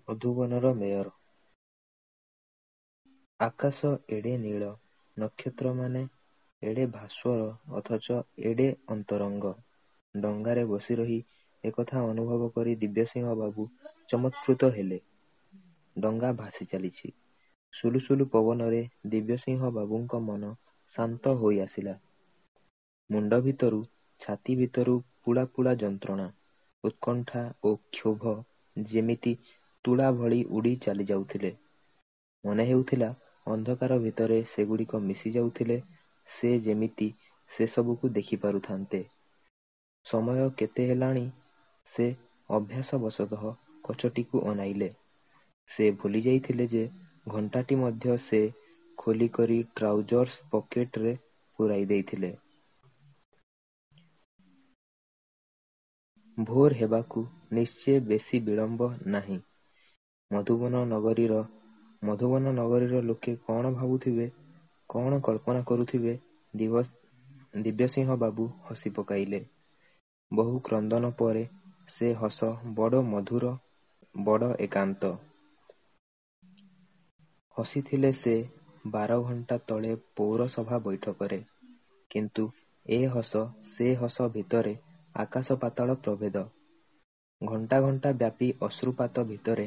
ମଧୁବନର mayor. ଆକାଶ ଏଡ଼େ ନୀଳ, ନକ୍ଷତ୍ରମାନେ ଏଡ଼େ ଭାସ୍ୱର ଅଥଚ ଏଡ଼େ ଅନ୍ତରଙ୍ଗ। ଡଙ୍ଗାରେ ବସିରହି ଏକଥା ଅନୁଭବ କରି ଦିବ୍ୟସିଂହ ବାବୁ ଚମତ୍କୃତ ହେଲେ। ଡଙ୍ଗା ଭାସି ଚାଲିଛି। ସୁଲୁସୁଲୁ ପବନରେ ଦିବ୍ୟସିଂହ ବାବୁଙ୍କ ମନ ଶାନ୍ତ ହୋଇ ଆସିଲା। ମୁଣ୍ଡ ଭିତରୁ, ଛାତି ଭିତରୁ ପୁଳା ପୁଳା ଯନ୍ତ୍ରଣା, ଉତ୍କଣ୍ଠା ଓ କ୍ଷୋଭ ଯେମିତି ତୁଳା ଭଳି ଉଡ଼ି ଚାଲି ଯାଉଥିଲେ। ମନେ ହେଉଥିଲା ଅନ୍ଧକାର ଭିତରେ ସେଗୁଡ଼ିକ ମିଶି ଯାଉଥିଲେ। ସେ ଯେମିତି ସେସବୁକୁ ଦେଖିପାରୁଥାନ୍ତେ। ସମୟ କେତେ ହେଲାଣି ସେ ଅଭ୍ୟାସବଶତଃ କଚଟିକୁ ଅନାଇଲେ। ସେ ଭୁଲି ଯାଇଥିଲେ ଯେ ଘଣ୍ଟାଟି ମଧ୍ୟ ସେ ଖୋଲିକରି ଟ୍ରାଉଜର୍ସ ପକେଟରେ ପୂରାଇ ଦେଇଥିଲେ। ଭୋର ହେବାକୁ ନିଶ୍ଚେ ବେଶି ବିଳମ୍ବ ନାହିଁ। ମଧୁବନ ନଗରୀର ଲୋକେ କ'ଣ ଭାବୁଥିବେ, କ'ଣ କଳ୍ପନା କରୁଥିବେ। ଦିବ୍ୟସିଂହ ବାବୁ ହସି ପକାଇଲେ। ବହୁ କ୍ରନ୍ଦନ ପରେ ସେ ହସ ବଡ଼ ମଧୁର, ବଡ଼ ଏକାନ୍ତ। ହସିଥିଲେ ସେ 12 ଘଣ୍ଟା ତଳେ ପୌରସଭା ବୈଠକରେ। କିନ୍ତୁ ଏ ହସ ସେ ହସ ଭିତରେ ଆକାଶ ପାତାଳ ପ୍ରଭେଦ। ଘଣ୍ଟା ଘଣ୍ଟା ବ୍ୟାପୀ ଅଶ୍ରୁପାତ ଭିତରେ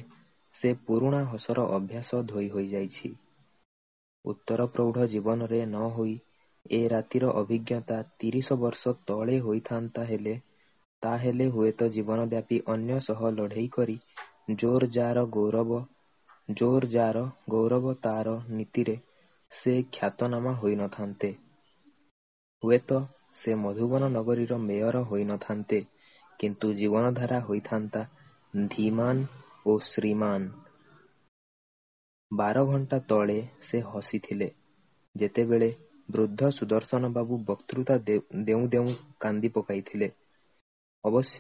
ସେ ପୁରୁଣା ହସର ଅଭ୍ୟାସ ଧୋଇ ହୋଇଯାଇଛି। ଉତ୍ତର ପ୍ରୌଢ଼ ଜୀବନରେ ନ ହୋଇ ଏ ରାତିର ଅଭିଜ୍ଞତା 30 ବର୍ଷ ତଳେ ହୋଇଥାନ୍ତା ହେଲେ, ତାହେଲେ ହୁଏତ ଜୀବନବ୍ୟାପୀ ଅନ୍ୟ ସହ ଲଢ଼େଇ କରି ଜୋର ଯା'ର ଗୌରବ ତା'ର ନୀତିରେ ସେ ଖ୍ୟାତନାମା ହୋଇ ନ ଥାନ୍ତେ। ହୁଏତ ସେ ମଧୁବନ ନଗରୀର ମେୟର ହୋଇ ନ ଥାନ୍ତେ, କିନ୍ତୁ ଜୀବନଧାରା ହୋଇଥାନ୍ତା ଧୀମାନ ଓ ଶ୍ରୀମାନ। 12 ଘଣ୍ଟା ତଳେ ସେ ହସିଥିଲେ, ଯେତେବେଳେ ବୃଦ୍ଧ ସୁଦର୍ଶନ ବାବୁ ବକ୍ତୃତା ଦେଉଁ ଦେଉଁ କାନ୍ଦି ପକାଇଥିଲେ। ଅବଶ୍ୟ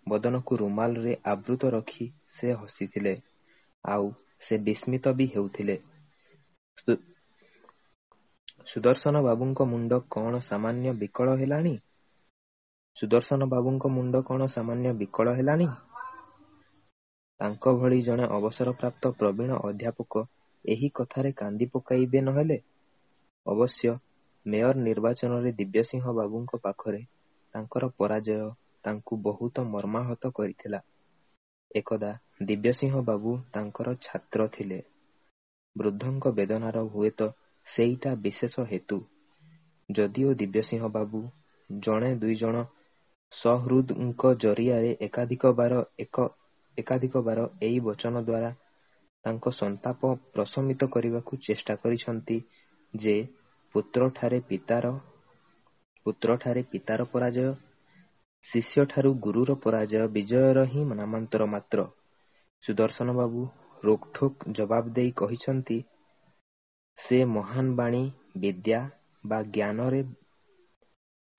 ବଦନକୁ ରୁମାଲରେ ଆବୃତ ରଖି ସେ ହସିଥିଲେ। ଆଉ ସେ ବିସ୍ମିତ ବି ହେଉଥିଲେ। ସୁଦର୍ଶନ ବାବୁଙ୍କ ମୁଣ୍ଡ କ'ଣ ସାମାନ୍ୟ ବିକଳ ହେଲାଣି? ତାଙ୍କ ଭଳି ଜଣେ ଅବସରପ୍ରାପ୍ତ ପ୍ରବୀଣ ଅଧ୍ୟାପକ ଏହି କଥାରେ କାନ୍ଦି ପକାଇବେ ନହେଲେ? ଅବଶ୍ୟ ମେୟର ନିର୍ବାଚନରେ ଦିବ୍ୟସିଂହ ବାବୁଙ୍କ ପାଖରେ ତାଙ୍କର ପରାଜୟ ତାଙ୍କୁ ବହୁତ ମର୍ମାହତ କରିଥିଲା। ଏକଦା ଦିବ୍ୟସିଂହ ବାବୁ ତାଙ୍କର ଛାତ୍ର ଥିଲେ। ବୃଦ୍ଧଙ୍କ ବେଦନାର ହୁଏତ ସେଇଟା ବିଶେଷ ହେତୁ। ଯଦିଓ ଦିବ୍ୟସିଂହ ବାବୁ ଜଣେ ଦୁଇଜଣ ସହୃଦ୍ଙ୍କ ଜରିଆରେ ଏକାଧିକ ବାର ଏଇ ବଚନ ଦ୍ୱାରା ତାଙ୍କ ସନ୍ତାପ ପ୍ରଶମିତ କରିବାକୁ ଚେଷ୍ଟା କରିଛନ୍ତି ଯେ ପୁତ୍ରଠାରେ ପିତାର ପରାଜୟ, ଶିଷ୍ୟଠାରୁ ଗୁରୁର ପରାଜୟ ବିଜୟର ହିଁ ନାମାନ୍ତର ମାତ୍ର। ସୁଦର୍ଶନ ବାବୁ ରୋକଠୋକ ଜବାବ ଦେଇ କହିଛନ୍ତି, ସେ ମହାନ୍ ବାଣୀ, ବିଦ୍ୟା ବା ଜ୍ଞାନରେ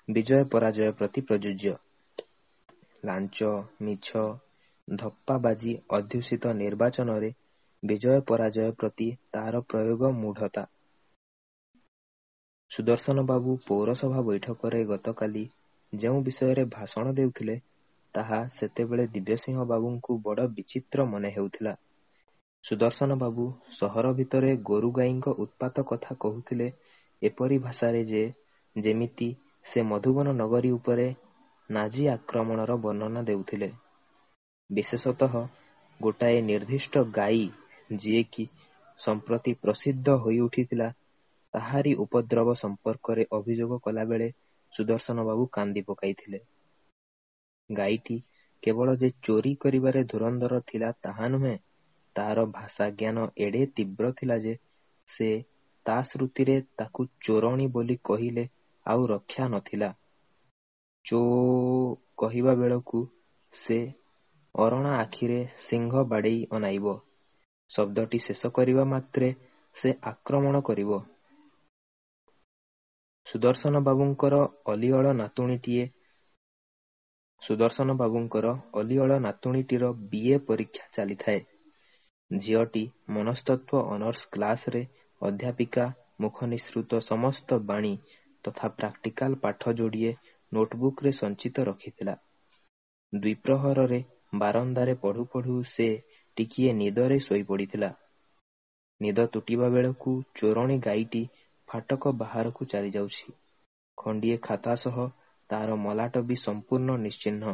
ବିଜୟ ପରାଜୟ ପ୍ରତି ପ୍ରଯୁଜ୍ୟ। ଲାଞ୍ଚ, ମିଛ, ଧପ୍ପାବାଜି ଅଧ୍ୟୁଷିତ ନିର୍ବାଚନରେ ବିଜୟ ପରାଜୟ ପ୍ରତି ତା'ର ପ୍ରୟୋଗ ମୂଢ଼ତା। ସୁଦର୍ଶନ ବାବୁ ପୌରସଭା ବୈଠକରେ ଗତକାଲି ଯେଉଁ ବିଷୟରେ ଭାଷଣ ଦେଉଥିଲେ, ତାହା ସେତେବେଳେ ଦିବ୍ୟସିଂହ ବାବୁଙ୍କୁ ବଡ଼ ବିଚିତ୍ର ମନେ ହେଉଥିଲା। ସୁଦର୍ଶନ ବାବୁ ସହର ଭିତରେ ଗୋରୁ ଗାଈଙ୍କ ଉତ୍ପାତ କଥା କହୁଥିଲେ ଏପରି ଭାଷାରେ ଯେ, ଯେମିତି ସେ ମଧୁବନ ନଗରୀ ଉପରେ ନାଜି ଆକ୍ରମଣର ବର୍ଣ୍ଣନା ଦେଉଥିଲେ। ବିଶେଷତଃ ଗୋଟାଏ ନିର୍ଦ୍ଦିଷ୍ଟ ଗାଈ ଯିଏକି ସମ୍ପ୍ରତି ପ୍ରସିଦ୍ଧ ହୋଇ ଉଠିଥିଲା, ତାହାରି ଉପଦ୍ରବ ସମ୍ପର୍କରେ ଅଭିଯୋଗ କଲାବେଳେ ସୁଦର୍ଶନ ବାବୁ କାନ୍ଦି ପକାଇଥିଲେ। ଗାଈଟି କେବଳ ଯେ ଚୋରି କରିବାରେ ଧୁରନ୍ଧର ଥିଲା ତାହା ନୁହେଁ, ତା'ର ଭାଷା ଜ୍ଞାନ ଏଡ଼େ ତୀବ୍ର ଥିଲା ଯେ ସେ ତା ଶ୍ରୁତିରେ ତାକୁ ଚୋରଣୀ ବୋଲି କହିଲେ ଆଉ ରକ୍ଷା ନ ଥିଲା। ଚୋ କହିବା ବେଳକୁ ସେ ଅରଣା ଆଖିରେ ସିଂହ ବାଡ଼େଇ ଅନାଇବ। ଶବ୍ଦଟି ଶେଷ କରିବା ମାତ୍ରେ ସେ ଆକ୍ରମଣ କରିବ। ସୁଦର୍ଶନ ବାବୁଙ୍କର ଅଲିଅଳ ନାତୁଣୀଟିର B.A. ପରୀକ୍ଷା ଚାଲିଥାଏ। ଝିଅଟି ମନସ୍ତତ୍ତ୍ୱ ଅନର୍ସ କ୍ଲାସରେ ଅଧ୍ୟାପିକା ମୁଖନିସୃତ ସମସ୍ତ ବାଣୀ ତଥା ପ୍ରାକ୍ଟିକାଲ ପାଠ ଯୋଡ଼ିଏ ନୋଟବୁକରେ ସଞ୍ଚିତ ରଖିଥିଲା। ଦ୍ୱିପ୍ରହରରେ ବାରଣ୍ଡାରେ ପଢ଼ୁ ପଢ଼ୁ ସେ ଟିକିଏ ନିଦରେ ଶୋଇପଡ଼ିଥିଲା। ନିଦ ତୁଟିବା ବେଳକୁ ଚୋରଣୀ ଗାଈଟି ଫାଟକ ବାହାରକୁ ଚାଲିଯାଉଛି। ଖଣ୍ଡିଏ ଖାତା ସହ ତାର ମଲାଟ ବି ସମ୍ପୂର୍ଣ୍ଣ ନିଶ୍ଚିହ୍ନ।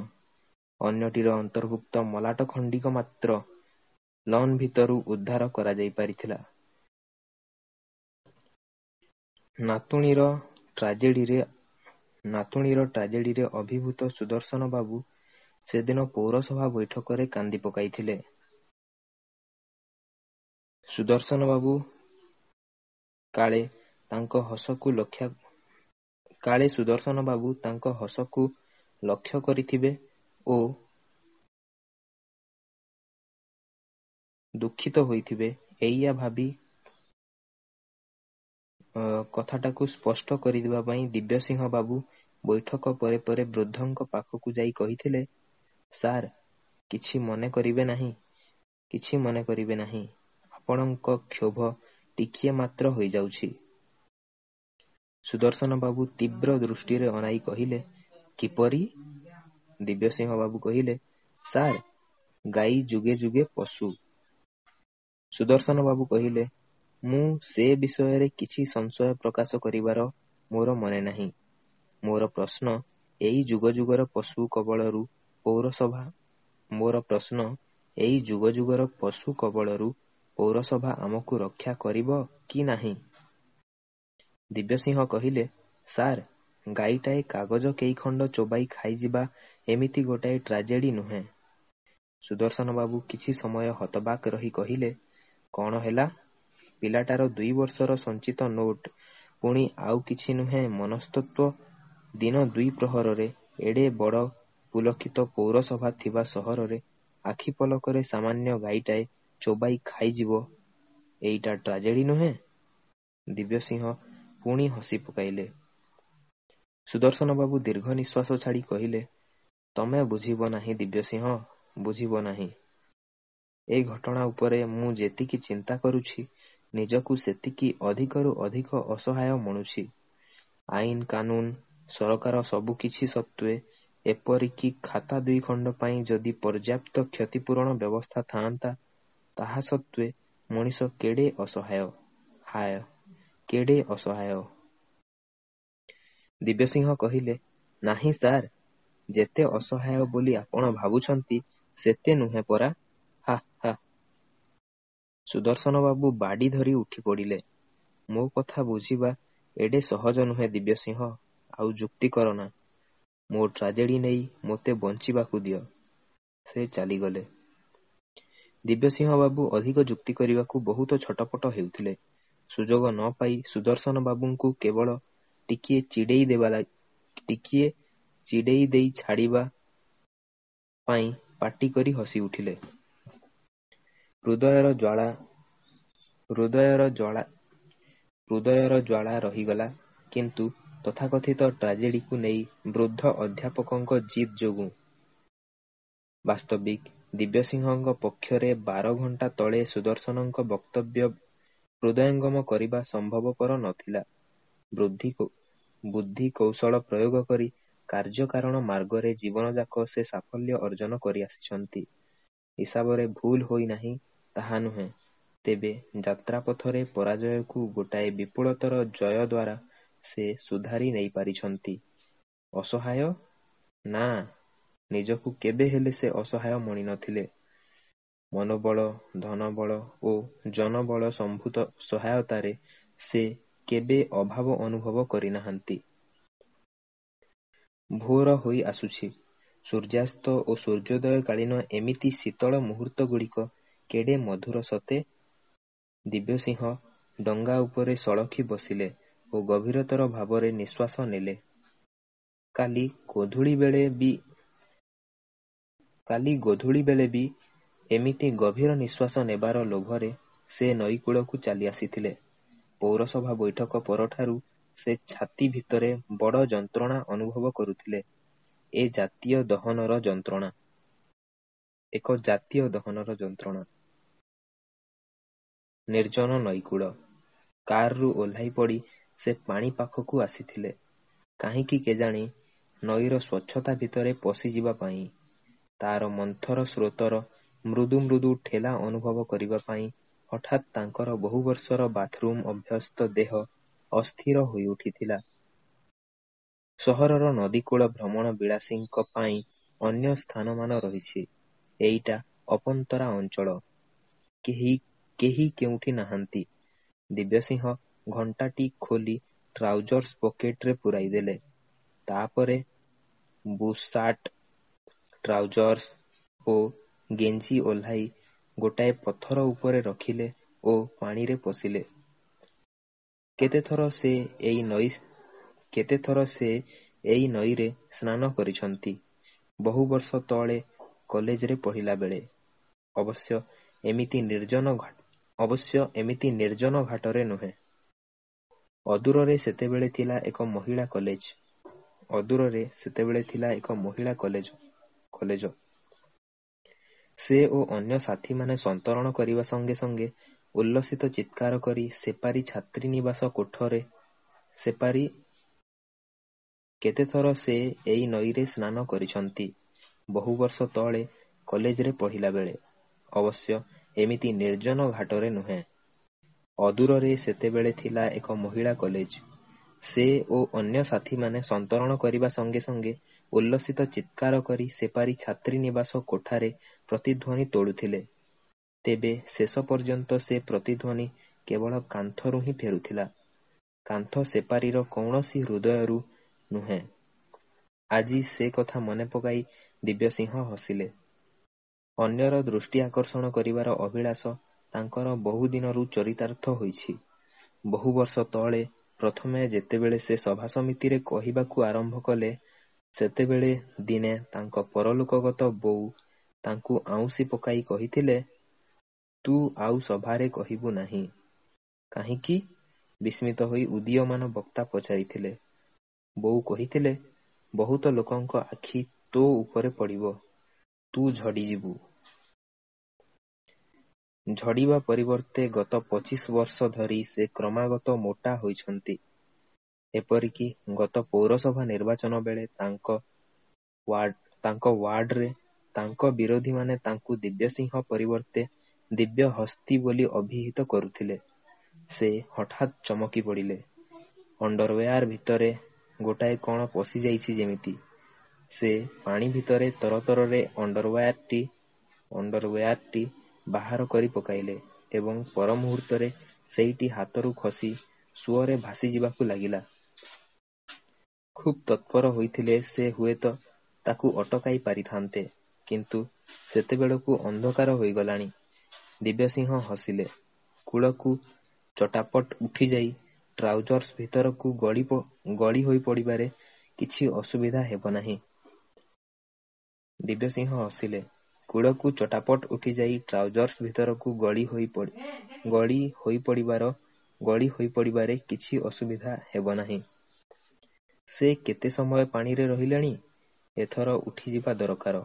ଅନ୍ୟଟିର ଅନ୍ତର୍ଭୁକ୍ତ ମଲାଟ ଖଣ୍ଡିକ ମାତ୍ର ଲନ୍ ଭିତରୁ ଉଦ୍ଧାର କରାଯାଇ ପାରିଥିଲା। ନାତୁଣୀର ଟ୍ରାଜେଡିରେ ଅଭିଭୂତ ସୁଦର୍ଶନ ବାବୁ ସେଦିନ ପୌରସଭା ବୈଠକରେ କାନ୍ଦି ପକାଇଥିଲେ। ସୁଦର୍ଶନ ବାବୁ କାଳେ ତାଙ୍କ ହସକୁ ଲକ୍ଷ୍ୟ କରିଥିବେ ଓ ଦୁଃଖିତ ହୋଇଥିବେ, ଏଇଆ ଭାବି କଥାଟାକୁ ସ୍ପଷ୍ଟ କରିଦେବା ପାଇଁ ଦିବ୍ୟସିଂହ ବାବୁ ବୈଠକ ପରେ ପରେ ବୃଦ୍ଧଙ୍କ ପାଖକୁ ଯାଇ କହିଥିଲେ, ସାର୍, କିଛି ମନେ କରିବେ ନାହିଁ। ଆପଣଙ୍କ କ୍ଷୋଭ ଟିକିଏ ମାତ୍ର ହୋଇଯାଉଛି। ସୁଦର୍ଶନ ବାବୁ ତୀବ୍ର ଦୃଷ୍ଟିରେ ଅନାଇ କହିଲେ, କିପରି? ଦିବ୍ୟସିଂହ ବାବୁ କହିଲେ, ସାର୍, ଗାଈ ଯୁଗେ ଯୁଗେ ପଶୁ। ସୁଦର୍ଶନ ବାବୁ କହିଲେ, ମୁଁ ସେ ବିଷୟରେ କିଛି ସଂଶୟ ପ୍ରକାଶ କରିବାର ମୋର ମନେ ନାହିଁ। ମୋର ପ୍ରଶ୍ନ ଏଇ ଯୁଗ ଯୁଗର ପଶୁ କବଳରୁ ପୌରସଭା ଆମକୁ ରକ୍ଷା କରିବ କି ନାହିଁ? ଦିବ୍ୟସିଂହ କହିଲେ, ସାର୍, ଗାଈଟାଏ କାଗଜ କେଇଖଣ୍ଡ ଚୋବାଇ ଖାଇଯିବା ଏମିତି ଗୋଟାଏ ଟ୍ରାଜେଡି ନୁହେଁ। ସୁଦର୍ଶନ ବାବୁ କିଛି ସମୟ ହତବାକ୍ ରହି କହିଲେ, କ'ଣ ହେଲା? ପିଲାଟାର 2 ବର୍ଷର ସଞ୍ଚିତ ନୋଟ, ପୁଣି ଆଉ କିଛି ନୁହେଁ ମନସ୍ତତ୍ୱ। ଦିନ 2 ପ୍ରହରରେ ଏଡ଼େ ବଡ଼ ପୁଲକିତ ପୌରସଭା ଥିବା ସହରରେ ଆଖି ପଲକରେ ସାମାନ୍ୟ ଗାଈଟାଏ ଚୋବାଇ ଖାଇଯିବ, ଏଇଟା ଟ୍ରାଜେଡି ନୁହେଁ? ଦିବ୍ୟସିଂହ ପୁଣି ହସି ପକାଇଲେ। ସୁଦର୍ଶନ ବାବୁ ଦୀର୍ଘ ନିଶ୍ୱାସ ଛାଡ଼ି କହିଲେ, ତମେ ବୁଝିବ ନାହିଁ ଦିବ୍ୟସିଂହ, ବୁଝିବ ନାହିଁ। ଏ ଘଟଣା ଉପରେ ମୁଁ ଯେତିକି ଚିନ୍ତା କରୁଛି, ନିଜକୁ ସେତିକି ଅଧିକରୁ ଅଧିକ ଅସହାୟ ମଣୁଛି। ଆଇନ କାନୁନ, ସରକାର ସବୁ କିଛି ସତ୍ତ୍ୱେ, ଏପରିକି ଖାତା 2 ଖଣ୍ଡ ପାଇଁ ଯଦି ପର୍ଯ୍ୟାପ୍ତ କ୍ଷତିପୂରଣ ବ୍ୟବସ୍ଥା ଥାଆନ୍ତା, ତାହା ସତ୍ତ୍ୱେ ମଣିଷ କେଡ଼େ ଅସହାୟ। ଦିବ୍ୟସିଂହ କହିଲେ, ନାହିଁ ସାର୍, ଯେତେ ଅସହାୟ ବୋଲି ଆପଣ ଭାବୁଛନ୍ତି ସେତେ ନୁହେଁ ପରା। ହା ହା। ସୁଦର୍ଶନ ବାବୁ ବାଡ଼ି ଧରି ଉଠି ପଡ଼ିଲେ। ମୋ କଥା ବୁଝିବା ଏଡ଼େ ସହଜ ନୁହେଁ ଦିବ୍ୟସିଂହ, ଆଉ ଯୁକ୍ତି କରନା। ମୋ ଟ୍ରାଜେଡି ନେଇ ମୋତେ ବଞ୍ଚିବାକୁ ଦିଅ। ସେ ଚାଲିଗଲେ। ଦିବ୍ୟସିଂହ ବାବୁ ଅଧିକ ଯୁକ୍ତି କରିବାକୁ ବହୁତ ଛଟପଟ ହେଉଥିଲେ। ସୁଯୋଗ ନ ପାଇ ସୁଦର୍ଶନ ବାବୁଙ୍କୁ କେବଳ ଟିକିଏ ଚିଡ଼େଇ ଦେଇ ଛାଡ଼ିବା ପାଇଁ ପାଟି କରି ହସି ଉଠିଲେ। ହୃଦୟର ଜ୍ୱାଳା ରହିଗଲା, କିନ୍ତୁ ତଥାକଥିତ ଟ୍ରାଜେଡିକୁ ନେଇ ବୃଦ୍ଧ ଅଧ୍ୟାପକଙ୍କ ଜିଦ୍ ଯୋଗୁଁ। ବାସ୍ତବିକ୍ ଦିବ୍ୟସିଂହଙ୍କ ପକ୍ଷରେ 12 ଘଣ୍ଟା ତଳେ ସୁଦର୍ଶନଙ୍କ ବକ୍ତବ୍ୟ ହୃଦୟଙ୍ଗମ କରିବା ସମ୍ଭବପର ନ ଥିଲା। ବୁଦ୍ଧି କୌଶଳ ପ୍ରୟୋଗ କରି କାର୍ଯ୍ୟକାରଣ ମାର୍ଗରେ ଜୀବନଯାକ ସେ ସାଫଲ୍ୟ ଅର୍ଜନ କରି ଆସିଛନ୍ତି। ହିସାବରେ ଭୁଲ ହୋଇ ନାହିଁ ତାହା ନୁହେଁ, ତେବେ ଯାତ୍ରାପଥରେ ପରାଜୟକୁ ଗୋଟାଏ ବିପୁଳତର ଜୟ ଦ୍ୱାରା ସେ ସୁଧାରି ନେଇ ପାରିଛନ୍ତି। ଅସହାୟ? ନା, ନିଜକୁ କେବେ ହେଲେ ସେ ଅସହାୟ ମଣି ନ ଥିଲେ। ମନୋବଳ, ଧନବଳ ଓ ଜନବଳ ସମ୍ଭୂତ ସହାୟତାରେ ସେ କେବେ ଅଭାବ ଅନୁଭବ କରିନାହାନ୍ତି। ଭୋର ହୋଇ ଆସୁଛି। ସୂର୍ଯ୍ୟାସ୍ତ ଓ ସୂର୍ଯ୍ୟୋଦୟକାଳୀନ ଏମିତି ଶୀତଳ ମୁହୂର୍ତ୍ତଗୁଡ଼ିକ କେଡ଼େ ମଧୁର ସତେ! ଦିବ୍ୟସିଂହ ଡଙ୍ଗା ଉପରେ ସଳଖି ବସିଲେ ଓ ଗଭୀରତର ଭାବରେ ନିଶ୍ୱାସ ନେଲେ। କାଲି ଗୋଧୂଳି ବେଳେ ବି ଏମିତି ଗଭୀର ନିଶ୍ୱାସ ନେବାର ଲୋଭରେ ସେ ନଈକୂଳକୁ ଚାଲି ଆସିଥିଲେ। ପୌରସଭା ବୈଠକ ପରଠାରୁ ସେ ଛାତି ଭିତରେ ବଡ଼ ଯନ୍ତ୍ରଣା ଅନୁଭବ କରୁଥିଲେ। ଏକ ଜାତୀୟ ଦହନର ଯନ୍ତ୍ରଣା। ନିର୍ଜନ ନଈକୂଳ। କାରରୁ ଓହ୍ଲାଇ ପଡ଼ି ସେ ପାଣି ପାଖକୁ ଆସିଥିଲେ। କାହିଁକି କେଜାଣି ନଈର ସ୍ୱଚ୍ଛତା ଭିତରେ ପଶିଯିବା ପାଇଁ। ତାର ମନ୍ଥର ସ୍ରୋତର ମୃଦୁ ମୃଦୁ ଠେଲା ଅନୁଭବ କରିବା ପାଇଁ ହଠାତ୍ ତାଙ୍କର ବହୁ ବର୍ଷର ବାଥରୁମ୍ ଅଭ୍ୟସ୍ତ ଦେହ ଅସ୍ଥିର ହୋଇ ଉଠିଥିଲା। ସହରର ନଦୀକୂଳ ଭ୍ରମଣ ବିଳାସୀଙ୍କ ପାଇଁ ଅନ୍ୟ ସ୍ଥାନମାନ ରହିଛି। ଏଇଟା ଅପନ୍ତରା ଅଞ୍ଚଳ। କେହି କେଉଁଠି ନାହାନ୍ତି। ଦିବ୍ୟସିଂହ ଘଣ୍ଟାଟି ଖୋଲି ଟ୍ରାଉଜର୍ସ ପକେଟରେ ପୂରାଇଦେଲେ। ତାପରେ ବୁଟ୍ସାର୍ଟ, ଟ୍ରାଉଜର୍ସ ଓ ଗେଞ୍ଜି ଓହ୍ଲାଇ ଗୋଟାଏ ପଥର ଉପରେ ରଖିଲେ ଓ ପାଣିରେ ପଶିଲେ। କେତେଥର ସେ ଏଇ ନଈରେ ସ୍ନାନ କରିଛନ୍ତି ବହୁ ବର୍ଷ ତଳେ କଲେଜରେ ପଢ଼ିଲା ବେଳେ। ଅବଶ୍ୟ ଏମିତି ନିର୍ଜନ ଘାଟରେ ନୁହେଁ। ଅଦୂରରେ ସେତେବେଳେ ଥିଲା ଏକ ମହିଳା କଲେଜ। ସେ ଓ ଅନ୍ୟ ସାଥୀମାନେ ସନ୍ତରଣ କରିବା ସଙ୍ଗେ ସଙ୍ଗେ ଉଲ୍ଲସିତ ଚିତ୍କାର କରି ସେପାରି ଛାତ୍ରୀନିବାସ କୋଠରେ କେତେଥର ସେ ଏଇ ନଈରେ ସ୍ନାନ କରିଛନ୍ତି ବହୁ ବର୍ଷ ତଳେ କଲେଜରେ ପଢ଼ିଲା ବେଳେ। ଅବଶ୍ୟ ଏମିତି ନିର୍ଜନ ଘାଟରେ ନୁହେଁ। ଅଦୂରରେ ସେତେବେଳେ ଥିଲା ଏକ ମହିଳା କଲେଜ। ସେ ଓ ଅନ୍ୟ ସାଥୀମାନେ ସନ୍ତରଣ କରିବା ସଙ୍ଗେ ସଙ୍ଗେ ଉଲ୍ଲସିତ ଚିତ୍କାର କରି ସେପାରି ଛାତ୍ରୀନିବାସ କୋଠାରେ ପ୍ରତିଧ୍ୱନି ତୋଳୁଥିଲେ। ତେବେ ଶେଷ ପର୍ଯ୍ୟନ୍ତ ସେ ପ୍ରତିଧ୍ୱନି କେବଳ କାନ୍ଥରୁ ହିଁ ଫେରୁଥିଲା। କାନ୍ଥ ସେପାରିର କୌଣସି ହୃଦୟରୁ ନୁହେଁ। ଆଜି ସେ କଥା ମନେ ପକାଇ ଦିବ୍ୟସିଂହ ହସିଲେ। ଅନ୍ୟର ଦୃଷ୍ଟି ଆକର୍ଷଣ କରିବାର ଅଭିଳାଷ ତାଙ୍କର ବହୁଦିନରୁ ଚରିତାର୍ଥ ହୋଇଛି। ବହୁ ବର୍ଷ ତଳେ ପ୍ରଥମେ ଯେତେବେଳେ ସେ ସଭାସମିତିରେ କହିବାକୁ ଆରମ୍ଭ କଲେ, ସେତେବେଳେ ଦିନେ ତାଙ୍କ ପରଲୋକଗତ ବୋଉ ତାଙ୍କୁ ଆଉଁସି ପକାଇ କହିଥିଲେ, "ତୁ ଆଉ ସଭାରେ କହିବୁ ନାହିଁ।" "କାହିଁକି?" ବିସ୍ମିତ ହୋଇ ଉଦୀୟମାନ ବକ୍ତା ପଚାରିଥିଲେ। ବୋଉ କହିଥିଲେ, "ବହୁତ ଲୋକଙ୍କ ଆଖି ତୋ ଉପରେ ପଡ଼ିବ। ତୁ ଝଡ଼ିଯିବୁ।" ଝଡ଼ିବା ପରିବର୍ତ୍ତେ ଗତ 25 ବର୍ଷ ଧରି ସେ କ୍ରମାଗତ ମୋଟା ହୋଇଛନ୍ତି। ଏପରିକି ଗତ ପୌରସଭା ନିର୍ବାଚନ ବେଳେ ତାଙ୍କ ୱାର୍ଡ଼ରେ ତାଙ୍କ ବିରୋଧୀମାନେ ତାଙ୍କୁ ଦିବ୍ୟସିଂହ ପରିବର୍ତ୍ତେ ଦିବ୍ୟହସ୍ତୀ ବୋଲି ଅଭିହିତ କରୁଥିଲେ। ସେ ହଠାତ୍ ଚମକି ପଡ଼ିଲେ। ଅଣ୍ଡରୱେୟାର ଭିତରେ ଗୋଟାଏ କ'ଣ ପଶିଯାଇଛି ଯେମିତି। ସେ ପାଣି ଭିତରେ ତରତରରେ ଅଣ୍ଡରୱେୟାରଟି ବାହାର କରି ପକାଇଲେ ଏବଂ ପରମୁହୂର୍ତ୍ତରେ ସେଇଟି ହାତରୁ ଖସି ସୁଅରେ ଭାସିଯିବାକୁ ଲାଗିଲା। ଖୁବ୍ ତତ୍ପର ହୋଇଥିଲେ ସେ ହୁଏତ ତାକୁ ଅଟକାଇ ପାରିଥାନ୍ତେ, କିନ୍ତୁ ସେତେବେଳକୁ ଅନ୍ଧକାର ହୋଇଗଲାଣି। ଦିବ୍ୟସିଂହ ହସିଲେ। କୂଳକୁ ଚଟାପଟ ଉଠିଯାଇ ଟ୍ରାଉଜର୍ସ ଭିତରକୁ ଗଳି ହୋଇ ପଡ଼ିବାରେ କିଛି ଅସୁବିଧା ହେବ ନାହିଁ। ଦିବ୍ୟସିଂହ ହସିଲେ। କୂଳକୁ ଚଟାପଟ ଉଠିଯାଇ ଟ୍ରାଉଜର୍ସ ଭିତରକୁ ଗଳି ହୋଇପଡ଼ିବାରେ କିଛି ଅସୁବିଧା ହେବ ନାହିଁ। ସେ କେତେ ସମୟ ପାଣିରେ ରହିଲେଣି, ଏଥର ଉଠିଯିବା ଦରକାର।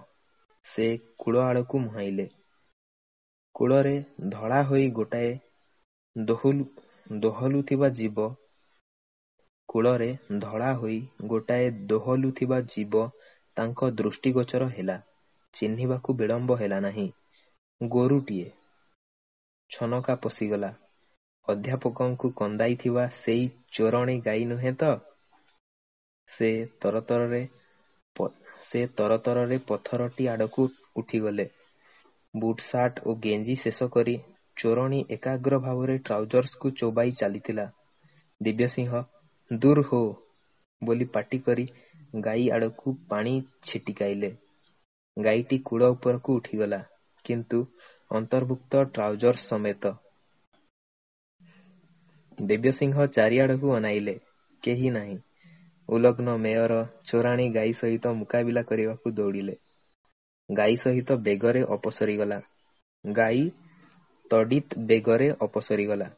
ସେ କୂଳ ଆଡ଼କୁ ମୁହାଁଇଲେ। କୂଳରେ ଧଳା ହୋଇ ଗୋଟାଏ ଦୋହଲୁଥିବା ଜୀବ ତାଙ୍କ ଦୃଷ୍ଟିଗୋଚର ହେଲା। ଚିହ୍ନିବାକୁ ବିଳମ୍ବ ହେଲା ନାହିଁ। ଗୋରୁଟିଏ। ଛନକା ପଶିଗଲା। ଅଧ୍ୟାପକଙ୍କୁ କନ୍ଦାଇଥିବା ସେଇ ଚୋରଣୀ ଗାଈ ନୁହେଁ ତ? ସେ ତରତରରେ ପଥରଟି ଆଡ଼କୁ ଉଠିଗଲେ। ବୁଟ୍ସାର୍ଟ ଓ ଗେଞ୍ଜି ଶେଷ କରି ଚୋରଣୀ ଏକାଗ୍ର ଭାବରେ ଟ୍ରାଉଜର୍ସକୁ ଚୋବାଇ ଚାଲିଥିଲା। ଦିବ୍ୟସିଂହ "ଦୂର ହୋ" ବୋଲି ପାଟି କରି ଗାଈ ଆଡ଼କୁ ପାଣି ଛିଟିକାଇଲେ। ଗାଈଟି କୂଳ ଉପରକୁ ଉଠିଗଲା, କିନ୍ତୁ ଅନ୍ତର୍ଭୁକ୍ତ ଟ୍ରାଉଜର୍ସ ସମେତ। ଦିବ୍ୟସିଂହ ଚାରିଆଡ଼କୁ ଅନାଇଲେ। କେହି ନାହିଁ। ଉଲଗ୍ନ ମେୟର ଚୋରାଣୀ ଗାଈ ସହିତ ମୁକାବିଲା କରିବାକୁ ଦୌଡ଼ିଲେ। ଗାଈ ସହିତ ବେଗରେ ଅପସରିଗଲା। ଗାଈ ତଡ଼ିତ୍ ବେଗରେ ଅପସରିଗଲା।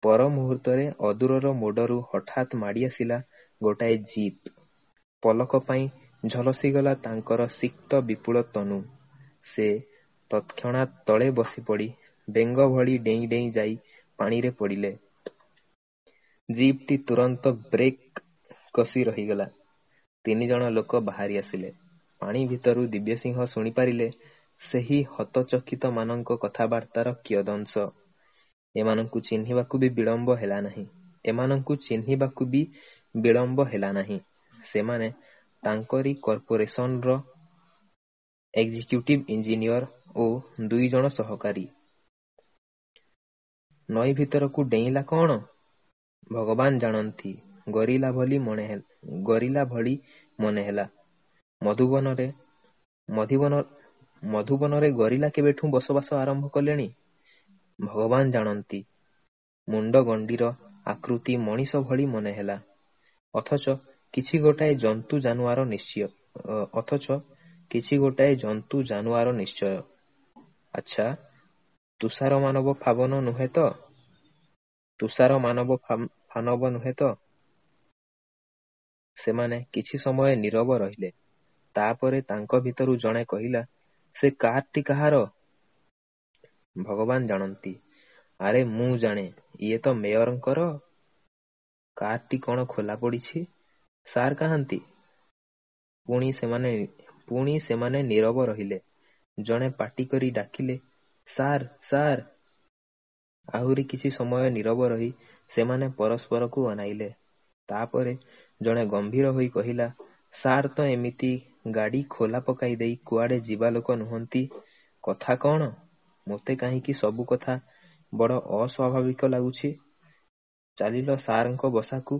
ପର ମୁହୂର୍ତ୍ତରେ ଅଦୂରର ମୋଡ଼ରୁ ହଠାତ୍ ମାଡ଼ିଆସିଲା ଗୋଟାଏ ଜିପ୍। ପଲକ ପାଇଁ ଝଲସିଗଲା ତାଙ୍କର ସିକ୍ତ ବିପୁଳ ତନୁ। ସେ ତତ୍କ୍ଷଣାତ୍ ତଳେ ବସିପଡ଼ି ବେଙ୍ଗ ଭଳି ଡେଇଁ ଡେଇଁ ଯାଇ ପାଣିରେ ପଡ଼ିଲେ। ଜିପ୍ଟି ତୁରନ୍ତ ବ୍ରେକ୍ କଷି ରହିଗଲା। ତିନିଜଣ ଲୋକ ବାହାରି ଆସିଲେ। ପାଣି ଭିତରୁ ଦିବ୍ୟସିଂହ ଶୁଣିପାରିଲେ ସେହି ହତଚକିତମାନଙ୍କ କଥାବାର୍ତ୍ତାର କିୟଦଂଶ। ଏମାନଙ୍କୁ ଚିହ୍ନିବାକୁ ବି ବିଳମ୍ବ ହେଲା ନାହିଁ। ସେମାନେ ତାଙ୍କରି କର୍ପୋରେସନର ଏକ୍‌ଜିକ୍ୟୁଟିଭ ଇଞ୍ଜିନିୟର ଓ 2 ଜଣ ସହକାରୀ। ନଈ ଭିତରକୁ ଡେଇଁଲା କ'ଣ? ଭଗବାନ ଜାଣନ୍ତି। ଗରିଲା ଭଳି ମନେହେଲା। ମଧୁବନରେ ଗରିଲା କେବେଠୁଁ ବସବାସ ଆରମ୍ଭ କଲେଣି? ଭଗବାନ ଜାଣନ୍ତି। ମୁଣ୍ଡଗଣ୍ଡିର ଆକୃତି ମଣିଷ ଭଳି ମନେହେଲା। ଅଥଚ କିଛି ଗୋଟାଏ ଜନ୍ତୁ ଜାନୁଆର ନିଶ୍ଚୟ। ଆଚ୍ଛା, ତୁଷାରମାନବ ଫାନବ ନୁହେଁ ତ? ସେମାନେ କିଛି ସମୟ ନୀରବ ରହିଲେ। ତା'ପରେ ତାଙ୍କ ଭିତରୁ ଜଣେ କହିଲା, ସେ କାର୍‌ଟି କାହାର? ଭଗବାନ ଜାଣନ୍ତି। ଆରେ ମୁଁ ଜାଣେ, ଇଏ ତ ମେୟରଙ୍କର। କାର୍‌ଟି କ'ଣ ଖୋଲା ପଡ଼ିଛି? ସାର୍ କାହାନ୍ତି? ପୁଣି ସେମାନେ ନୀରବ ରହିଲେ। ଜଣେ ପାଟିକରି ଡାକିଲେ, ସାର୍, ସାର୍। ଆହୁରି କିଛି ସମୟ ନୀରବ ରହି ସେମାନେ ପରସ୍ପରକୁ ଅନାଇଲେ। ତା'ପରେ ଜଣେ ଗମ୍ଭୀର ହୋଇ କହିଲା, ସାର୍ ତ ଏମିତି ଗାଡ଼ି ଖୋଲା ପକାଇ ଦେଇ କୁଆଡ଼େ ଯିବା ଲୋକ ନୁହନ୍ତି। କଥା କ'ଣ? ମୋତେ କାହିଁକି ସବୁ କଥା ବଡ଼ ଅସ୍ୱାଭାବିକ ଲାଗୁଛି। ଚାଲିଲ ସାର୍‌ଙ୍କ ବସାକୁ।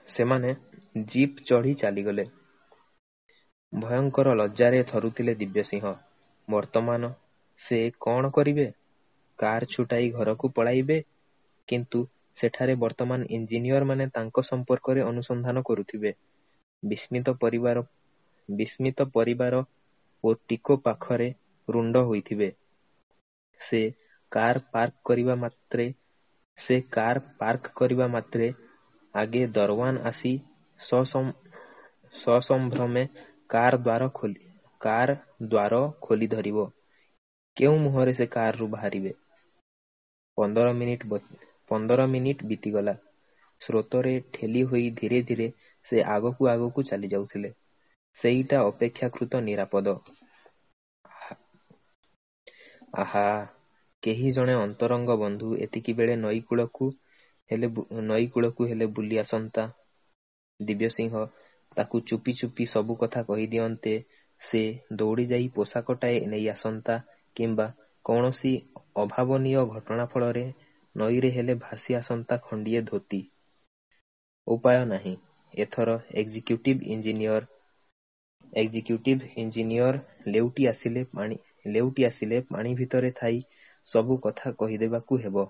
ସେମାନେ ଜିପ୍ ଚଢ଼ି ଚାଲିଗଲେ। ଭୟଙ୍କର ଲଜ୍ଜାରେ ଥରୁଥିଲେ ଦିବ୍ୟସିଂହ। ବର୍ତ୍ତମାନ ସେ କ'ଣ କରିବେ? କାର୍ ଛୁଟାଇ ଘରକୁ ପଳାଇବେ? କିନ୍ତୁ ସେଠାରେ ବର୍ତ୍ତମାନ ଇଞ୍ଜିନିୟରମାନେ ତାଙ୍କ ସମ୍ପର୍କରେ ଅନୁସନ୍ଧାନ କରୁଥିବେ। ବିସ୍ମିତ ପରିବାର ଓ ଟିକୋ ପାଖରେ ରୁଣ୍ଡ ହୋଇଥିବେ। ସେ କାର୍ ପାର୍କ କରିବା ମାତ୍ରେ ଆଗେ ଦରଓ୍ୱାନ ଆସି ସସମ୍ଭ୍ରମେ କାର୍ ଦ୍ୱାର ଖୋଲି ଧରିବ। କେଉଁ ମୁହଁରେ ସେ କାର୍‌ରୁ ବାହାରିବେ? 15 ମିନିଟ୍ ବିତିଗଲା। ସ୍ରୋତରେ ଠେଲି ହୋଇ ଧୀରେ ଧୀରେ ସେ ଆଗକୁ ଚାଲି ଯାଉଥିଲେ। ସେଇଟା ଅପେକ୍ଷାକୃତ ନିରାପଦ। ଆହା, କେହି ଜଣେ ଅନ୍ତରଙ୍ଗ ବନ୍ଧୁ ଏତିକିବେଳେ ନଈକୂଳକୁ ହେଲେ ବୁଲି ଆସନ୍ତା। ଦିବ୍ୟସିଂହ ତାକୁ ଚୁପି ଚୁପି ସବୁ କଥା କହିଦିଅନ୍ତେ। ସେ ଦୌଡ଼ିଯାଇ ପୋଷାକଟାଏ ନେଇ ଆସନ୍ତା କିମ୍ବା କୌଣସି ଅଭାବନୀୟ ଘଟଣା ଫଳରେ ନଈରେ ହେଲେ ଭାସି ଆସନ୍ତା ଖଣ୍ଡିଏ ଧୋତି। ଉପାୟ ନାହିଁ। ଏଥର ଏକ୍‌ଜିକ୍ୟୁଟିଭ ଇଞ୍ଜିନିୟର ଲେଉଟି ଆସିଲେ ପାଣି ଭିତରେ ଥାଇ ସବୁ କଥା କହିଦେବାକୁ ହେବ।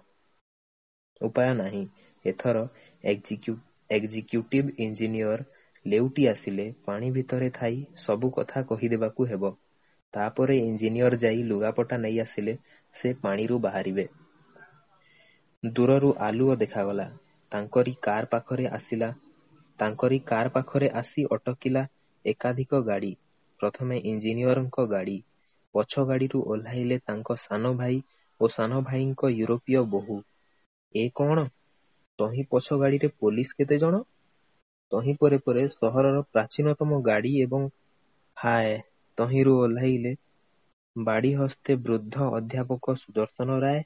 ଉପାୟ ନାହିଁ। ଏଥର ଏକ୍‌ଜିକ୍ୟୁଟିଭ ଇଞ୍ଜିନିୟର ଲେଉଟି ଆସିଲେ ପାଣି ଭିତରେ ଥାଇ ସବୁ କଥା କହିଦେବାକୁ ହେବ। ତା'ପରେ ଇଞ୍ଜିନିୟର ଯାଇ ଲୁଗାପଟା ନେଇ ଆସିଲେ ସେ ପାଣିରୁ ବାହାରିବେ। ଦୂରରୁ ଆଲୁଅ ଦେଖାଗଲା। ତାଙ୍କରି କାର୍ ପାଖରେ ଆସି ଅଟକିଲା ଏକାଧିକ ଗାଡ଼ି। ପ୍ରଥମେ ଇଞ୍ଜିନିୟରଙ୍କ ଗାଡ଼ି। ପଛ ଗାଡ଼ିରୁ ଓହ୍ଲାଇଲେ ତାଙ୍କ ସାନ ଭାଇ ଓ ସାନ ଭାଇଙ୍କ ୟୁରୋପୀୟ ବୋହୂ। ଏ କ'ଣ? ତହିଁ ପଛ ଗାଡ଼ିରେ ପୋଲିସ କେତେ ଜଣ? ତହିଁ ପରେ ପରେ ସହରର ପ୍ରାଚୀନତମ ଗାଡ଼ି ଏବଂ ହାୟ, ତହିଁରୁ ଓହ୍ଲାଇଲେ ବାଡ଼ିହସ୍ତେ ବୃଦ୍ଧ ଅଧ୍ୟାପକ ସୁଦର୍ଶନ ରାୟ।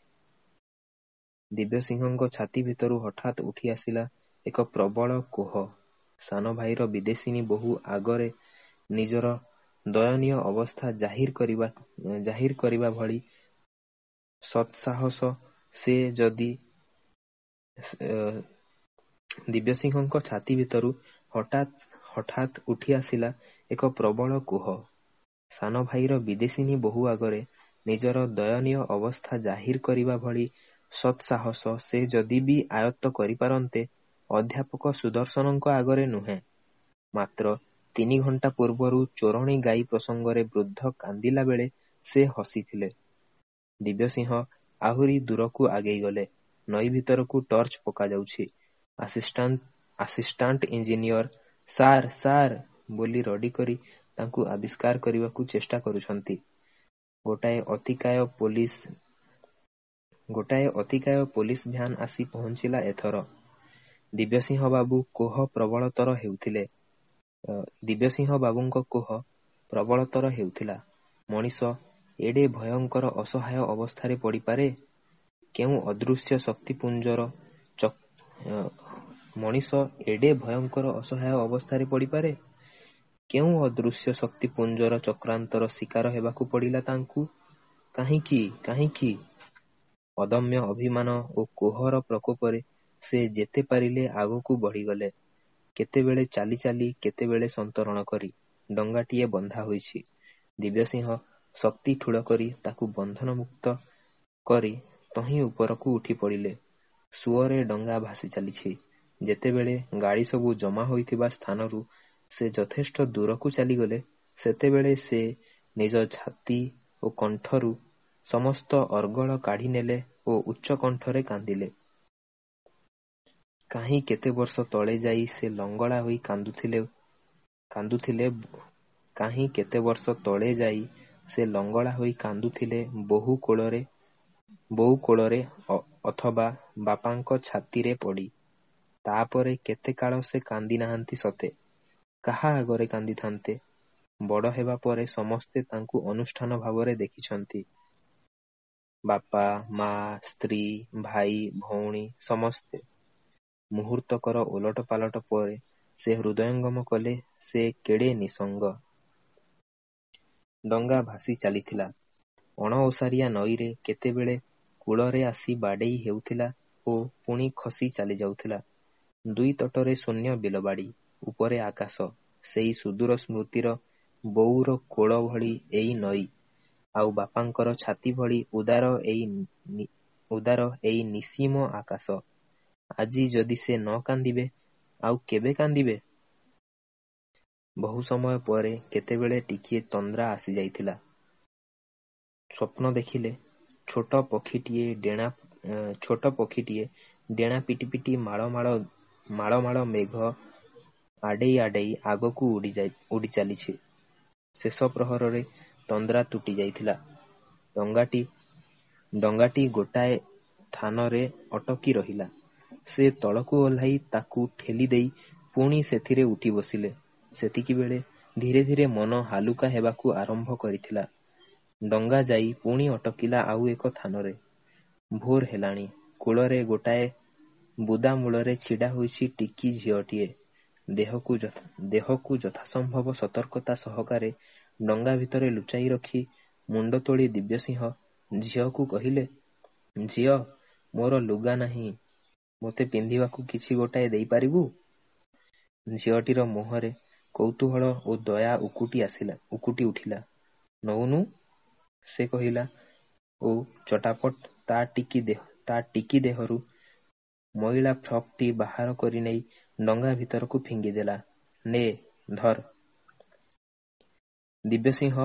ଦିବ୍ୟସିଂହଙ୍କ ଛାତି ଭିତରୁ ହଠାତ୍ ଉଠିଆସିଲା ଏକ ପ୍ରବଳ କୋହ। ସାନ ଭାଇର ବିଦେଶିନୀ ବୋହୂ ଆଗରେ ନିଜର ଦୟନୀୟ ଅବସ୍ଥା ଜାହିର କରିବା ଭଳି ସତ୍ସାହସ ସେ ଯଦି ଦିବ୍ୟସିଂହଙ୍କ ଛାତି ଭିତରୁ ହଠାତ୍ ଉଠିଆସିଲା ଏକ ପ୍ରବଳ କୋହ। ସାନ ଭାଇର ବିଦେଶିନୀ ବୋହୂ ଆଗରେ ନିଜର ଦୟନୀୟ ଅବସ୍ଥା ଜାହିର କରିବା ଭଳି ସତ୍ସାହସ ସେ ଯଦି ବି ଆୟତ୍ତ କରିପାରନ୍ତେ, ଅଧ୍ୟାପକ ସୁଦର୍ଶନଙ୍କ ଆଗରେ ନୁହେଁ। ମାତ୍ର 3 ଘଣ୍ଟା ପୂର୍ବରୁ ଚୋରଣୀ ଗାଈ ପ୍ରସଙ୍ଗରେ ବୃଦ୍ଧ କାନ୍ଦିଲା ବେଳେ ସେ ହସିଥିଲେ। ଦିବ୍ୟସିଂହ ଆହୁରି ଦୂରକୁ ଆଗେଇଗଲେ। ନଈ ଭିତରକୁ ଟର୍ଚ୍ଚ ପକାଯାଉଛି। ଆସିଷ୍ଟାଣ୍ଟ ଇଞ୍ଜିନିୟର ସାର୍, ସାର୍ ବୋଲି ରଡ଼ି କରି ତାଙ୍କୁ ଆବିଷ୍କାର କରିବାକୁ ଚେଷ୍ଟା କରୁଛନ୍ତି। ଗୋଟାଏ ଅତିକାୟ ପୋଲିସ ଭ୍ୟାନ୍ ଆସି ପହଞ୍ଚିଲା ଏଥର। ଦିବ୍ୟସିଂହ ବାବୁ କୋହ ପ୍ରବଳତର ହେଉଥିଲେ। ଦିବ୍ୟସିଂହ ବାବୁଙ୍କ କୋହ ପ୍ରବଳତର ହେଉଥିଲା। ମଣିଷ ଏଡ଼େ ଭୟଙ୍କର ଅସହାୟ ଅବସ୍ଥାରେ ପଡ଼ିପାରେ? କେଉଁ ଅଦୃଶ୍ୟ ଶକ୍ତିପୁଞ୍ଜର ମଣିଷ ଏଡ଼େ ଭୟଙ୍କର ଅସହାୟ ଅବସ୍ଥାରେ ପଡ଼ିପାରେ? କେଉଁ ଅଦୃଶ୍ୟ ଶକ୍ତିପୁଞ୍ଜର ଚକ୍ରାନ୍ତର ଶିକାର ହେବାକୁ ପଡ଼ିଲା ତାଙ୍କୁ? କାହିଁକି? କାହିଁକି? ଅଦମ୍ୟ ଅଭିମାନ ଓ କୋହର ପ୍ରକୋପରେ ସେ ଯେତେ ପାରିଲେ ଆଗକୁ ବଢ଼ିଗଲେ। କେତେବେଳେ ଚାଲି ଚାଲି, କେତେବେଳେ ସନ୍ତରଣ କରି। ଡଙ୍ଗାଟିଏ ବନ୍ଧା ହୋଇଛି। ଦିବ୍ୟସିଂହ ଶକ୍ତି ଠୁଳ କରି ତାକୁ ବନ୍ଧନମୁକ୍ତ କରି ତହିଁ ଉପରକୁ ଉଠି ପଡ଼ିଲେ। ସୁଅରେ ଡଙ୍ଗା ଭାସି ଚାଲିଛି। ଯେତେବେଳେ ଗାଡ଼ି ସବୁ ଜମା ହୋଇଥିବା ସ୍ଥାନରୁ ସେ ଯଥେଷ୍ଟ ଦୂରକୁ ଚାଲିଗଲେ, ସେତେବେଳେ ସେ ନିଜ ଛାତି ଓ କଣ୍ଠରୁ ସମସ୍ତ ଅର୍ଗଳ କାଢ଼ି ନେଲେ ଓ ଉଚ୍ଚ କଣ୍ଠରେ କାନ୍ଦିଲେ। କାହିଁ କେତେ ବର୍ଷ ତଳେ ଯାଇ ସେ ଲଙ୍ଗଳା ହୋଇ କାନ୍ଦୁଥିଲେ କାହିଁ କେତେ ବର୍ଷ ତଳେ ଯାଇ ସେ ଲଙ୍ଗଳା ହୋଇ କାନ୍ଦୁଥିଲେ ବୋହୂ କୋଳରେ ଅଥବା ବାପାଙ୍କ ଛାତିରେ ପଡ଼ି। ତା'ପରେ କେତେ କାଳ ସେ କାନ୍ଦି ନାହାନ୍ତି ସତେ? କାହା ଆଗରେ କାନ୍ଦିଥାନ୍ତେ? ବଡ଼ ହେବା ପରେ ସମସ୍ତେ ତାଙ୍କୁ ଅନୁଷ୍ଠାନ ଭାବରେ ଦେଖିଛନ୍ତି। ବାପା, ମା, ସ୍ତ୍ରୀ, ଭାଇ, ଭଉଣୀ ସମସ୍ତେ। ମୁହୂର୍ତ୍ତକର ଓଲଟ ପାଲଟ ପରେ ସେ ହୃଦୟଙ୍ଗମ କଲେ ସେ କେଡ଼େ ନିଃସଙ୍ଗ। ଡଙ୍ଗା ଭାସି ଚାଲିଥିଲା। ଅଣଓସାରିଆ ନଈରେ କେତେବେଳେ କୂଳରେ ଆସି ବାଡ଼େଇ ହେଉଥିଲା ଓ ପୁଣି ଖସି ଚାଲିଯାଉଥିଲା। ଦୁଇ ତଟରେ ଶୂନ୍ୟ ବିଲବାଡ଼ି, ଉପରେ ଆକାଶ। ସେଇ ସୁଦୂର ସ୍ମୃତିର ବୋଉର କୋଳ ଭଳି ଏଇ ନଈ, ଆଉ ବାପାଙ୍କର ଛାତି ଭଳି ଉଦାର ଏଇ ନିଶୀମ ଆକାଶ। ଆଜି ଯଦି ସେ ନ କାନ୍ଦିବେ, ଆଉ କେବେ କାନ୍ଦିବେ? ବହୁ ସମୟ ପରେ କେତେବେଳେ ଟିକିଏ ତନ୍ଦ୍ରା ଆସିଯାଇଥିଲା। ସ୍ୱପ୍ନ ଦେଖିଲେ ଛୋଟ ପକ୍ଷୀଟିଏ ଡେଣା ପିଟି ପିଟି ମାଳ ମାଳ ମେଘ ଆଡ଼େଇ ଆଡ଼େଇ ଆଗକୁ ଉଡ଼ି ଚାଲିଛି। ଶେଷ ପ୍ରହରରେ ତନ୍ଦ୍ରା ତୁଟି ଯାଇଥିଲା। ଡଙ୍ଗାଟି ଗୋଟାଏ ଥାନରେ ଅଟକି ରହିଲା। ସେ ତଳକୁ ଓହ୍ଲାଇ ତାକୁ ଠେଲି ଦେଇ ପୁଣି ସେଥିରେ ଉଠି ବସିଲେ। ସେତିକିବେଳେ ଧୀରେ ଧୀରେ ମନ ହାଲୁକା ହେବାକୁ ଆରମ୍ଭ କରିଥିଲା। ଡଙ୍ଗା ଯାଇ ପୁଣି ଅଟକିଲା ଆଉ ଏକ ଥାନରେ। ଭୋର ହେଲାଣି। କୂଳରେ ଗୋଟାଏ ବୁଦା ମୂଳରେ ଛିଡ଼ା ହୋଇଛି ଟିକି ଝିଅଟିଏ। ଦେହକୁ ଯଥାସମ୍ଭବ ସତର୍କତା ସହକାରେ ଡଙ୍ଗା ଭିତରେ ଲୁଚାଇ ରଖି ମୁଣ୍ଡ ତୋଳି ଦିବ୍ୟସିଂହ ଝିଅକୁ କହିଲେ, ଝିଅ, ମୋର ଲୁଗା ନାହିଁ, ମୋତେ ପିନ୍ଧିବାକୁ କିଛି ଗୋଟାଏ ଦେଇପାରିବୁ? ଝିଅଟିର ମୁହଁରେ କୌତୂହଳ ଓ ଦୟା ଉକୁଟି ଉଠିଲା। ନଉନୁ, ସେ କହିଲା ଓ ଚଟାପଟ ତା ଟିକି ଦେହରୁ ମଇଳା ଫ୍ରକଟି ବାହାର କରି ନେଇ ଡଙ୍ଗା ଭିତରକୁ ଫିଙ୍ଗିଦେଲା। ନେ, ଧର। ଦିବ୍ୟସିଂହ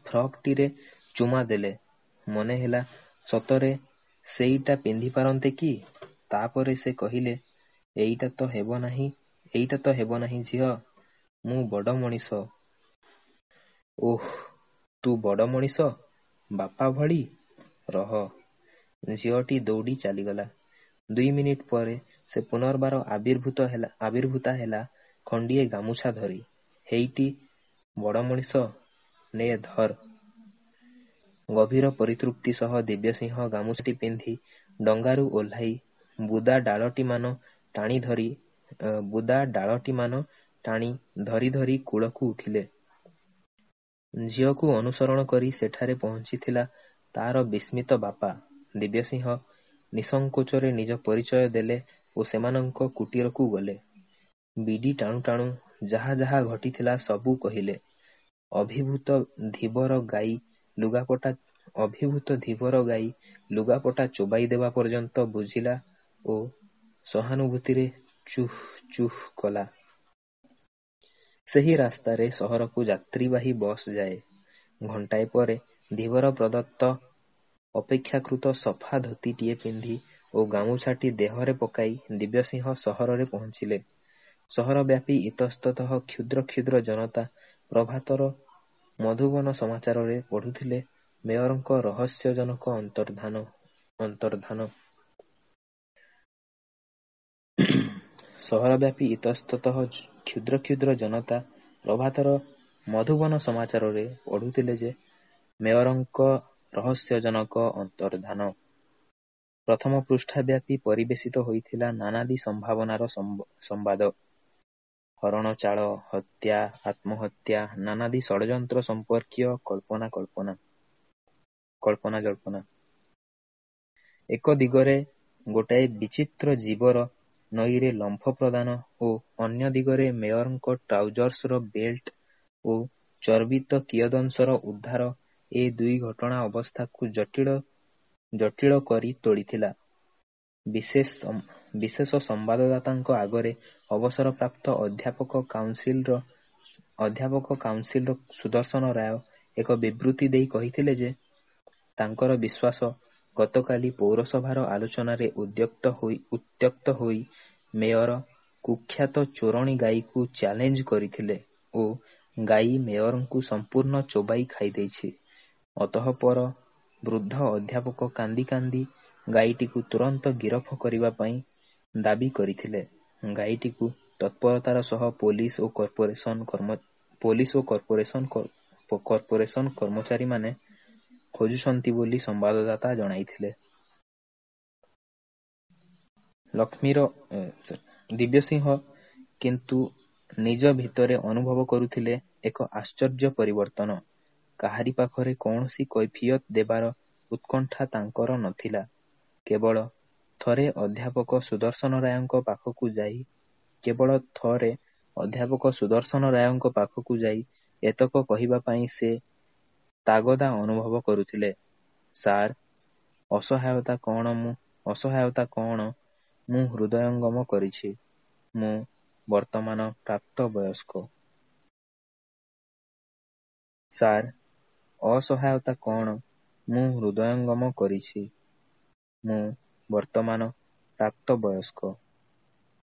ଫ୍ରକଟିରେ ଚୁମା ଦେଲେ। ମନେ ହେଲା ସତରେ ସେଇଟା ପିନ୍ଧିପାରନ୍ତେ କି? ତା'ପରେ ସେ କହିଲେ, ଏଇଟା ତ ହେବ ନାହିଁ ଝିଅ, ମୁଁ ବଡ଼ ମଣିଷ। ଓଃ, ତୁ ବଡ଼ ମଣିଷ? ବାପା ଭଳି? ରହ। ଝିଅଟି ଦୌଡ଼ି ଚାଲିଗଲା। 2 ମିନିଟ୍ ପରେ ସେ ପୁନର୍ବାର ଆବିର୍ଭୂତା ହେଲା ଖଣ୍ଡିଏ ଗାମୁଛା ଧରି। ହେଇଟି ବଡ଼ ମଣିଷ, ନେ ଧର। ଗଭୀର ପରିତୃପ୍ତି ସହ ଦିବ୍ୟସିଂହ ଗାମୁଛାଟି ପିନ୍ଧି ଡଙ୍ଗାରୁ ଓହ୍ଲାଇ ବୁଦା ଡାଳଟିମାନ ଟାଣି ଧରି ଧରି କୂଳକୁ ଉଠିଲେ। ଝିଅକୁ ଅନୁସରଣ କରି ସେଠାରେ ପହଞ୍ଚିଥିଲା ତା'ର ବିସ୍ମିତ ବାପା। ଦିବ୍ୟସିଂହ ନିଃସଙ୍କୋଚରେ ନିଜ ପରିଚୟ ଦେଲେ ଓ ସେମାନଙ୍କ କୁଟୀରକୁ ଗଲେ। ବିଡ଼ି ଟାଣୁ ଟାଣୁ ଯାହା ଯାହା ଘଟିଥିଲା ସବୁ କହିଲେ। ଅଭିଭୂତ ଧୀବର ଗାଈ ଲୁଗାପଟା ଚୋବାଇ ଦେବା ପର୍ଯ୍ୟନ୍ତ ବୁଝିଲା ଓ ସହାନୁଭୂତିରେ ଚୁଃ ଚୁଃ କଲା। ସେହି ରାସ୍ତାରେ ସହରକୁ ଯାତ୍ରୀବାହୀ ବସ୍ ଯାଏ। ଘଣ୍ଟାଏ ପରେ ଧୀବର ପ୍ରଦତ୍ତ ଅପେକ୍ଷାକୃତ ସଫା ଧୋତିଟିଏ ପିନ୍ଧି ଓ ଗାମୁଛାଟି ଦେହରେ ପକାଇ ଦିବ୍ୟସିଂହ ସହରରେ ପହଞ୍ଚିଲେ। ସହରବ୍ୟାପୀ ଇତସ୍ତତଃ କ୍ଷୁଦ୍ର କ୍ଷୁଦ୍ର ଜନତା ପ୍ରଭାତର ମଧୁବନ ସମାଚାରରେ ପଢ଼ୁଥିଲେ ମେୟରଙ୍କ ରହସ୍ୟଜନକ ଅନ୍ତର୍ଦ୍ଧାନ। ଅନ୍ତର୍ଧାନ। ସହରବ୍ୟାପୀ ଇତସ୍ତତଃ କ୍ଷୁଦ୍ର କ୍ଷୁଦ୍ର ଜନତା ପ୍ରଭାତର ମଧୁବନ ସମାଚାରରେ ପଢୁଥିଲେ ଯେ ମେୟରଙ୍କ ରହସ୍ୟଜନକ ଅନ୍ତର୍ଧାନ। ପ୍ରଥମ ପୃଷ୍ଠା ବ୍ୟାପୀ ପରିବେଶିତ ହୋଇଥିଲା ନାନାଦି ସମ୍ଭାବନାର ସମ୍ବାଦ। ହରଣଚାଳ, ହତ୍ୟା, ଆତ୍ମହତ୍ୟା, ନାନାଦି ଷଡ଼ଯନ୍ତ୍ର ସମ୍ପର୍କୀୟ କଳ୍ପନାଜଳ୍ପନା। ଏକ ଦିଗରେ ଗୋଟାଏ ବିଚିତ୍ର ଜୀବର ନଈରେ ଲମ୍ଫ ପ୍ରଦାନ ଓ ଅନ୍ୟ ଦିଗରେ ମେୟରଙ୍କ ଟ୍ରାଉଜର୍ସର ବେଲ୍ଟ ଓ ଚର୍ବିତ କିୟଦଂଶର ଉଦ୍ଧାର ଏ ଦୁଇ ଘଟଣା ଅବସ୍ଥାକୁ ଜଟିଳ କରି ତୋଳିଥିଲା। ବିଶେଷ ସମ୍ବାଦଦାତାଙ୍କ ଆଗରେ ଅବସରପ୍ରାପ୍ତ ଅଧ୍ୟାପକ କାଉନସିଲର ସୁଦର୍ଶନ ରାୟ ଏକ ବିବୃତ୍ତି ଦେଇ କହିଥିଲେ ଯେ ତାଙ୍କର ବିଶ୍ୱାସ ଗତକାଲି ପୌରସଭାର ଆଲୋଚନାରେ ଉତ୍ତ୍ୟକ୍ତ ହୋଇ ମେୟର କୁଖ୍ୟାତ ଚୋରଣୀ ଗାଈକୁ ଚ୍ୟାଲେଞ୍ଜ କରିଥିଲେ ଓ ଗାଈ ମେୟରଙ୍କୁ ସମ୍ପୂର୍ଣ୍ଣ ଚୋବାଇ ଖାଇଦେଇଛି। ଅତଃପର ବୃଦ୍ଧ ଅଧ୍ୟାପକ କାନ୍ଦି କାନ୍ଦି ଗାଈଟିକୁ ତୁରନ୍ତ ଗିରଫ କରିବା ପାଇଁ ଦାବି କରିଥିଲେ। ଗାଈଟିକୁ ତତ୍ପରତାର ସହ ପୋଲିସ ଓ କର୍ପୋରେସନ କର୍ମଚାରୀମାନେ ଖୋଜୁଛନ୍ତି ବୋଲି ସମ୍ବାଦଦାତା ଜଣାଇଥିଲେ। ଦିବ୍ୟସିଂହ କିନ୍ତୁ ନିଜ ଭିତରେ ଅନୁଭବ କରୁଥିଲେ ଏକ ଆଶ୍ଚର୍ଯ୍ୟ ପରିବର୍ତ୍ତନ। କାହାରି ପାଖରେ କୌଣସି କୈଫିୟତ ଦେବାର ଉତ୍କଣ୍ଠା ତାଙ୍କର ନଥିଲା। କେବଳ ଥରେ ଅଧ୍ୟାପକ ସୁଦର୍ଶନ ରାୟଙ୍କ ପାଖକୁ ଯାଇ ଏତକ କହିବା ପାଇଁ ସେ ତାଗଦା ଅନୁଭବ କରୁଥିଲେ। ସାର୍, ଅସହାୟତା କଣ ମୁଁ ହୃଦୟଙ୍ଗମ କରିଛି। ମୁଁ ବର୍ତ୍ତମାନ ପ୍ରାପ୍ତବୟସ୍କ। ସାର୍, ଅସହାୟତା କଣ ମୁଁ ହୃଦୟଙ୍ଗମ କରିଛି। ମୁଁ ବର୍ତ୍ତମାନ ପ୍ରାପ୍ତବୟସ୍କ।